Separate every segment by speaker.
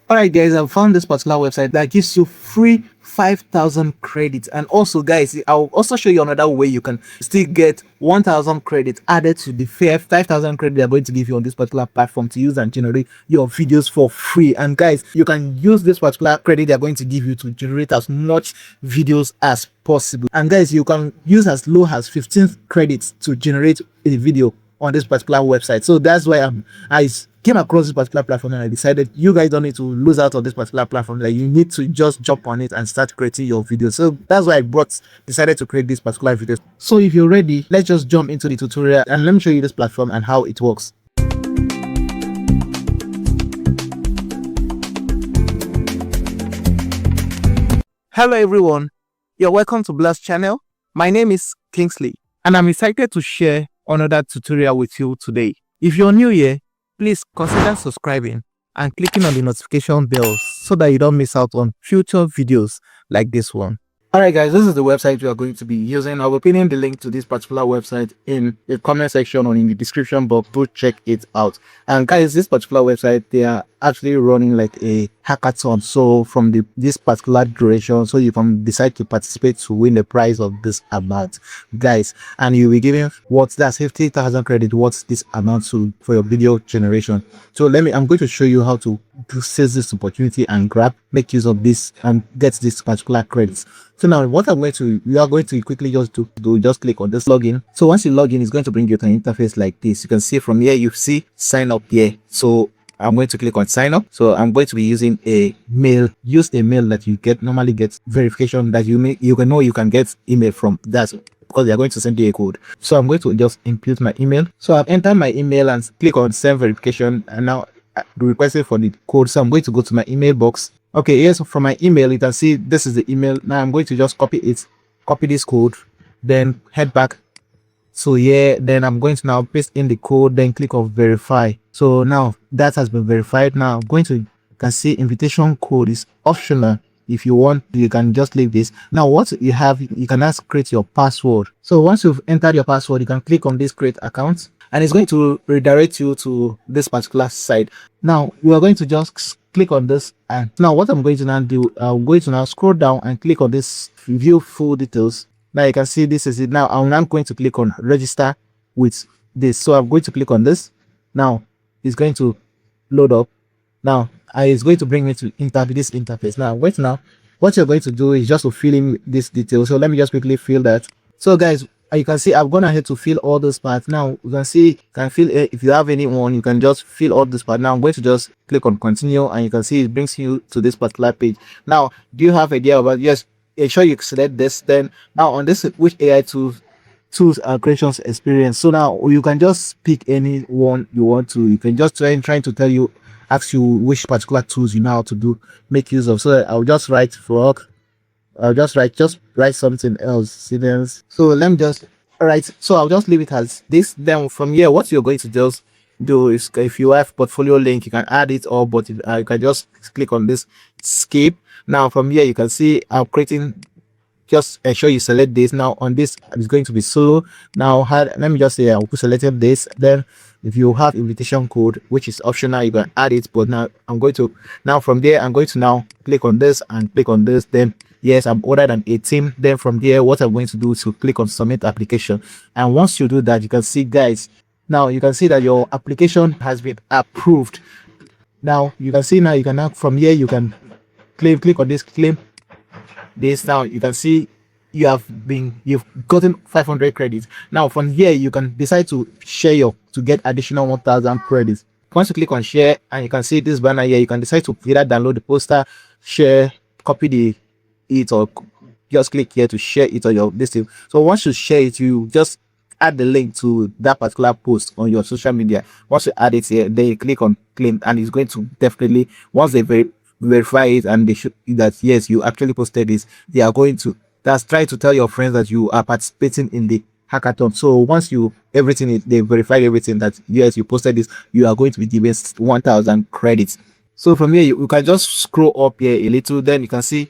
Speaker 1: Alright guys, I've found this particular website that gives you free 5,000 credits. And also guys, I'll also show you another way you can still get 1,000 credits added to the 5,000 credit they're going to give you on this particular platform to use and generate your videos for free. And guys, you can use this particular credit they're going to give you to generate as much videos as possible. And guys, you can use as low as 15 credits to generate a video on this particular website. So that's why I came across this particular platform and I decided you guys don't need to lose out on this particular platform. Like, you need to just jump on it and start creating your videos. So that's why I decided to create this particular video. So if you're ready, let's just jump into the tutorial and let me show you this platform and how it works. Hello everyone, you're welcome to Blast channel. My name is Kingsley and I'm excited to share another tutorial with you today. If you're new here, please consider subscribing and clicking on the notification bell so that you don't miss out on future videos like this one. Alright guys, this is the website we are going to be using. I'll be pinning the link to this particular website in the comment section or in the description box. Go check it out. And guys, this particular website, they are actually running like a hackathon. So from this particular duration, so you can decide to participate to win the prize of this amount, guys. And you'll be given that's 50,000 credit. What's this amount to for your video generation? So I'm going to show you how to seize this opportunity and make use of this and get this particular credits. So now what we are going to quickly just click on this login. So once you log in, it's going to bring you to an interface like this. You can see from here, you see sign up here. So I'm going to click on sign up. So I'm going to be using a mail. Use a mail that you normally get verification that you can get email from that, because they are going to send you a code. So I'm going to just input my email. So I've entered my email and click on send verification, and now requested for the code. So I'm going to go to my email box. Okay, yes, from my email you can see this is the email. Now I'm going to just copy this code, then head back. So yeah, then I'm going to now paste in the code, then click on verify. So now that has been verified. Now you can see invitation code is optional. If you want, you can just leave this. Now what you can now create your password. So once you've entered your password, you can click on this create account and it's going to redirect you to this particular site. Now you are going to just click on this, and now what I'm going to now do, I'm going to now scroll down and click on this view full details. Now you can see this is it. Now I'm now going to click on register with this. So I'm going to click on this. Now it's going to load up. Now it's going to bring me to this interface. Now what you're going to do is just to fill in this detail. So let me just quickly fill that. So guys, you can see I've gone ahead to fill all those parts. Now you can see fill if you have anyone, you can just fill all this part. Now I'm going to just click on continue, and you can see it brings you to this particular page. Now do you have idea about yes? Sure, you select this. Then now on this, which AI tools creations experience. So now you can just pick any one you want to. You can just trying to ask you which particular tools you know how to make use of. So I'll just write frog. I'll just write something else. Seedance. So let me just write. So I'll just leave it as this. Then from here, what you're going to just do is, if you have portfolio link, you can add it, or but you can just click on this skip. Now from here, you can see I'm creating. Just ensure you select this. Now on this, it's going to be solo. Now let me just say I'll put selected this. Then if you have invitation code, which is optional, you can add it. But now from there, I'm going to now click on this and click on this. Then yes, I'm older than 18. Then from there, what I'm going to do is to click on submit application. And once you do that, you can see, guys, now you can see that your application has been approved. Now you can see, from here you can click on this claim this. Now you can see you've gotten 500 credits. Now from here you can decide to share to get additional 1,000 credits. Once you click on share, and you can see this banner here, you can decide to either download the poster, share, copy it, or just click here to share it on your listing. So once you share it, you just add the link to that particular post on your social media. Once you add it here, then you click on claim, and it's going to definitely, once they verify it and they show that yes, you actually posted this, they are going to try to tell your friends that you are participating in the hackathon. So once they verified everything that yes, you posted this, you are going to be given 1,000 credits. So from here you can just scroll up here a little, then you can see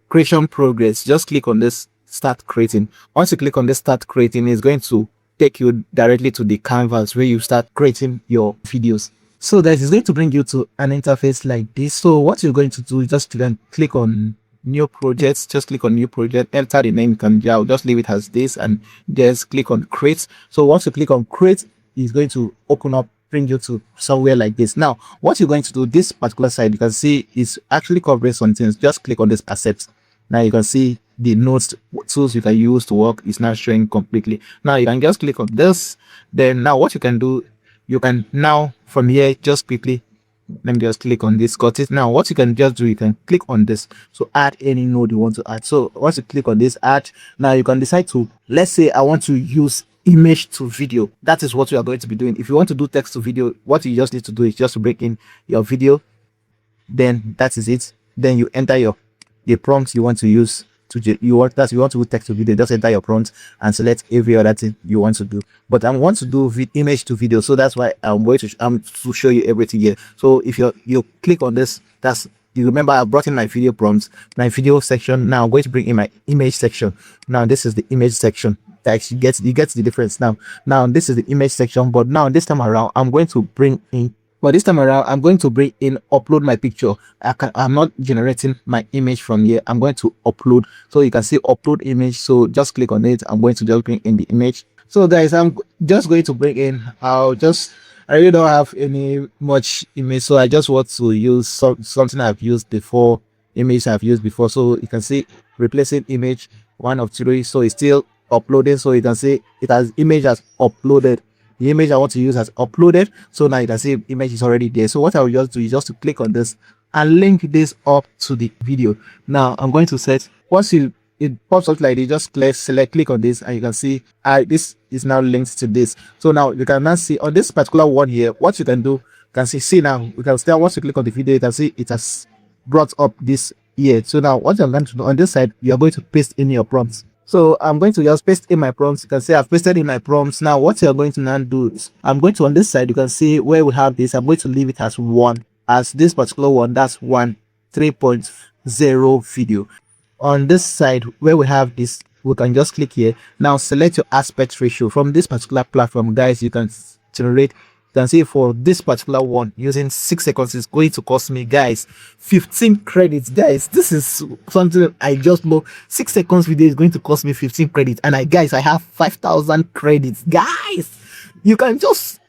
Speaker 1: creation progress. Just click on this start creating. Once you click on this start creating, it's going to take you directly to the canvas where you start creating your videos. So that is going to bring you to an interface like this. So what you're going to do is just then click on new projects. Just click on new project, enter the name. I'll just leave it as this, and just click on create. So once you click on create, it's going to open up, bring you to somewhere like this. Now what you're going to do, this particular side, you can see is actually covering some things. Just click on this accept. Now you can see the notes tools you can use to work is now showing completely. Now you can just click on this. Then now what you can do, you can now from here just quickly, let me just click on this, got it. Now what you can just do, you can click on this, so add any node you want to add. So once you click on this add, now you can decide to, let's say I want to use image to video. That is what we are going to be doing. If you want to do text to video, what you just need to do is just to break in your video, then that is it. Then you enter the prompt you want to use to you want to do text to video. Just enter your prompt and select every other thing you want to do. But I want to do image to video, so that's why I'm going to show you everything here. So if you click on this, that's, you remember I brought in my video prompts, my video section. Now I'm going to bring in my image section. Now this is the image section. That you get the difference now. Now this is the image section, but now this time around I'm going to bring in upload my picture. I'm not generating my image from here. I'm going to upload. So you can see upload image. So just click on it. I'm going to just bring in the image. So guys, I'm just going to bring in, I really don't have any much image, so I just want to use something I've used before, image I've used before. So you can see replacing image 1 of 3. So it's still uploading. So you can see it has image has uploaded. The image I want to use has uploaded. So now you can see image is already there. So what I will just do is just to click on this and link this up to the video. Now I'm going to set, once it pops up like this, just click on this, and you can see this is now linked to this. So now you can now see on this particular one here, what you can do, you can see now you can still, once you click on the video, you can see it has brought up this here. So now what I'm going to do on this side, you are going to paste in your prompts. So I'm going to just paste in my prompts. You can see I've pasted in my prompts. Now what you're going to now do is, I'm going to, on this side, you can see where we have this, I'm going to leave it as 1, as this particular one, that's Wan 3.0 video. On this side where we have this, we can just click here. Now select your aspect ratio from this particular platform. Guys, you can generate, you can see for this particular one, using 6 seconds is going to cost me, guys, 15 credits. Guys, this is something I just know. 6 seconds video is going to cost me 15 credits, and I have 5,000 credits. Guys, you can just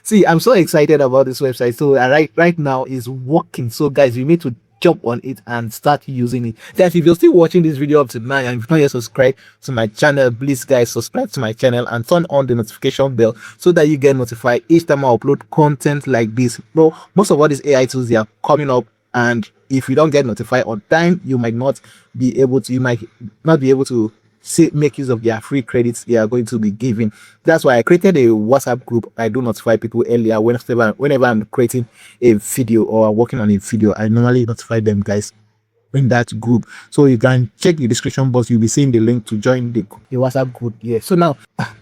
Speaker 1: see, I'm so excited about this website. So right now is working. So guys, you need to jump on it and start using it. Guys, if you're still watching this video up to now and if not yet subscribed to my channel, please guys, subscribe to my channel and turn on the notification bell so that you get notified each time I upload content like this. Bro, most of all these AI tools, they are coming up, and if you don't get notified on time, you might not be able to make use of their free credits they are going to be giving. That's why I created a WhatsApp group. I do notify people earlier whenever I'm creating a video or working on a video. I normally notify them, guys, in that group. So you can check the description box, you'll be seeing the link to join the WhatsApp group here. So now,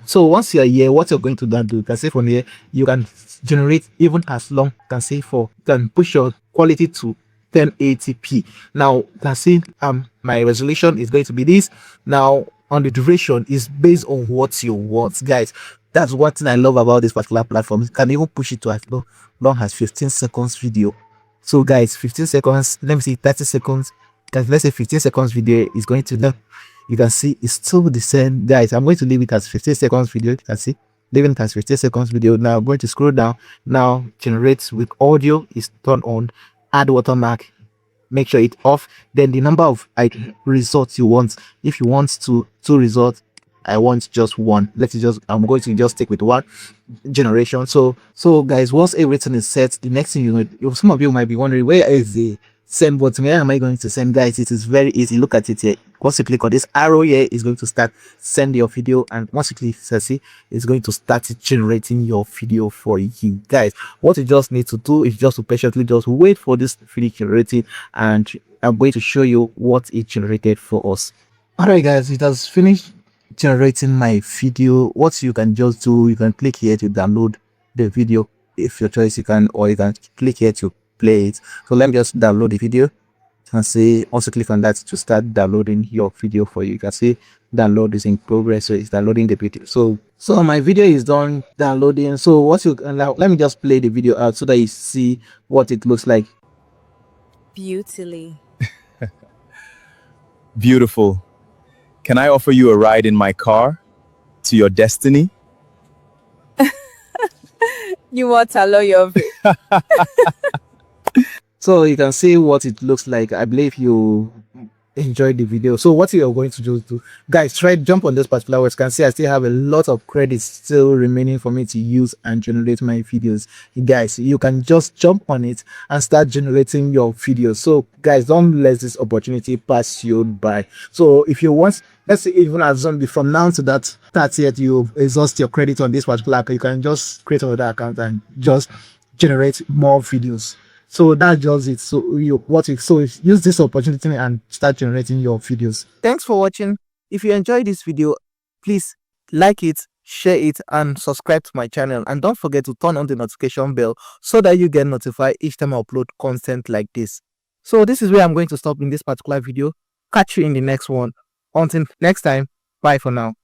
Speaker 1: so once you're here, what you're going to do, you can say from here, you can generate even as long, you can say you can push your quality to 1080p. Now you can see my resolution is going to be this. Now on the duration is based on what you want, guys. That's one thing I love about this particular platform. You can even push it to as long as 15 seconds video. So guys, 15 seconds, let me see, 30 seconds, let's say 15 seconds video is going to, you can see it's still the same. Guys, I'm going to leave it as 15 seconds video. You can see leaving it as 15 seconds video. Now I'm going to scroll down. Now generate with audio is turned on, add watermark, make sure it's off. Then the number of results you want, if you want two results, I want just 1. I'm going to just stick with 1 generation. So guys, once everything is set, the next thing some of you might be wondering, where is the send button? Where am I going to send? Guys, it is very easy. Look at it here. Once you click on this arrow here, it's going to start send your video, and once you click see, it's going to start generating your video for you. Guys, what you just need to do is just to patiently just wait for this video generating, and I'm going to show you what it generated for us. All right guys, it has finished generating my video. What you can just do, you can click here to download the video if your choice, or you can click here to play it. So let me just download the video. and see, also click on that to start downloading your video for you. You can see download is in progress, so it's downloading the video. So my video is done downloading. So what you now, let me just play the video out so that you see what it looks like.
Speaker 2: Beautifully.
Speaker 3: Beautiful. Can I offer you a ride in my car to your destiny?
Speaker 2: You want to allow your
Speaker 1: So you can see what it looks like. I believe you enjoyed the video. So what you are going to do to, guys, try jump on this particular website. You can see I still have a lot of credits still remaining for me to use and generate my videos. Guys, you can just jump on it and start generating your videos. So guys, don't let this opportunity pass you by. So if you want, let's say even assume from now to that 30th you exhaust your credit on this particular account, you can just create another account and just generate more videos. So that's just it. So use this opportunity and start generating your videos. Thanks for watching. If you enjoyed this video, please like it, share it, and subscribe to my channel. And don't forget to turn on the notification bell so that you get notified each time I upload content like this. So this is where I'm going to stop in this particular video. Catch you in the next one. Until next time, bye for now.